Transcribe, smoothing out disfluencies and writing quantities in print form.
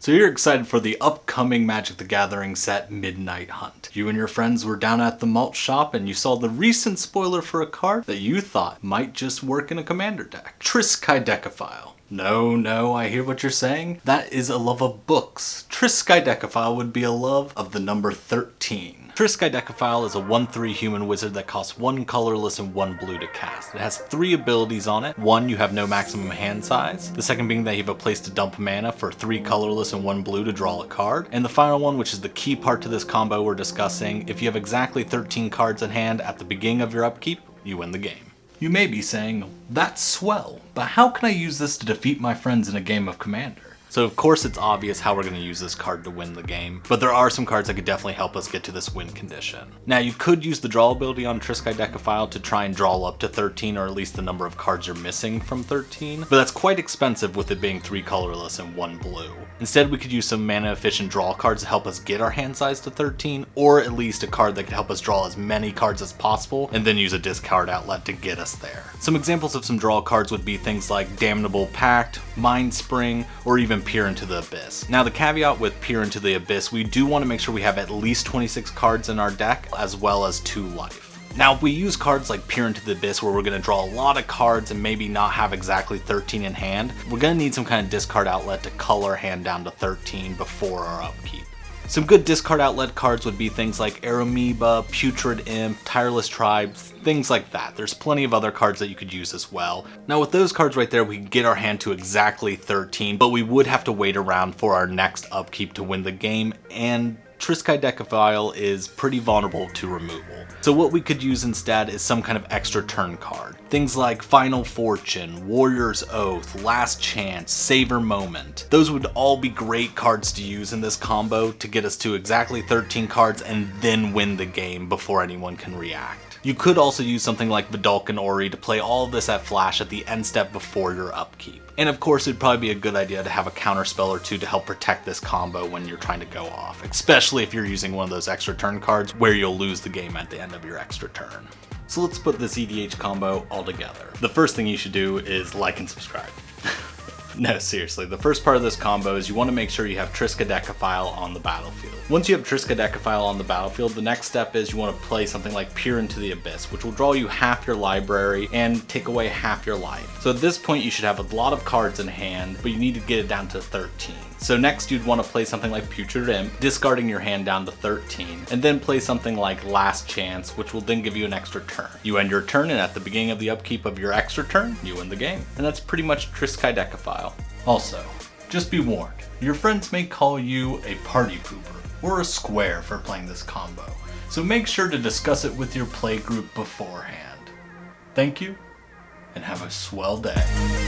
So you're excited for the upcoming Magic the Gathering set Midnight Hunt. You and your friends were down at the malt shop and you saw the recent spoiler for a card that you thought might just work in a commander deck. Triskaidekaphile. No, I hear what you're saying. That is a love of books. Triskaidekaphile would be a love of the number 13. Triskaidekaphile is a 1/3 human wizard that costs 1 colorless and 1 blue to cast. It has 3 abilities on it. 1, you have no maximum hand size. The second being that you have a place to dump mana for 3 colorless and 1 blue to draw a card. And the final one, which is the key part to this combo we're discussing, if you have exactly 13 cards in hand at the beginning of your upkeep, you win the game. You may be saying, that's swell, but how can I use this to defeat my friends in a game of Commander? So of course it's obvious how we're going to use this card to win the game, but there are some cards that could definitely help us get to this win condition. Now you could use the draw ability on Triskaidekaphile to try and draw up to 13, or at least the number of cards you're missing from 13, but that's quite expensive with it being 3 colorless and 1 blue. Instead we could use some mana efficient draw cards to help us get our hand size to 13, or at least a card that could help us draw as many cards as possible, and then use a discard outlet to get us there. Some examples of some draw cards would be things like Damnable Pact, Mind Spring, or even Peer into the Abyss. Now the caveat with Peer into the Abyss, we do want to make sure we have at least 26 cards in our deck, as well as 2 life. Now if we use cards like Peer into the Abyss where we're going to draw a lot of cards and maybe not have exactly 13 in hand, we're going to need some kind of discard outlet to cull our hand down to 13 before our upkeep. Some good discard outlet cards would be things like Amoeba, Putrid Imp, Tireless Tribes, things like that. There's plenty of other cards that you could use as well. Now with those cards right there, we could get our hand to exactly 13, but we would have to wait around for our next upkeep to win the game, and Triskaidekaphile is pretty vulnerable to removal. So what we could use instead is some kind of extra turn card. Things like Final Fortune, Warrior's Oath, Last Chance, Savor Moment. Those would all be great cards to use in this combo to get us to exactly 13 cards and then win the game before anyone can react. You could also use something like Vidalcan Ori to play all of this at flash at the end step before your upkeep. And of course it'd probably be a good idea to have a counter spell or two to help protect this combo when you're trying to go off, especially if you're using one of those extra turn cards where you'll lose the game at the end of your extra turn. So let's put this EDH combo all together. The first thing you should do is like and subscribe. No, seriously, the first part of this combo is you want to make sure you have Triskaidekaphile on the battlefield. Once you have Triskaidekaphile on the battlefield, the next step is you want to play something like Peer into the Abyss, which will draw you half your library and take away half your life. So at this point you should have a lot of cards in hand, but you need to get it down to 13. So next you'd want to play something like Putrid Imp, discarding your hand down to 13, and then play something like Last Chance, which will then give you an extra turn. You end your turn, and at the beginning of the upkeep of your extra turn, you win the game. And that's pretty much Triskaidekaphile. Also, just be warned, your friends may call you a party pooper or a square for playing this combo, so make sure to discuss it with your playgroup beforehand. Thank you, and have a swell day.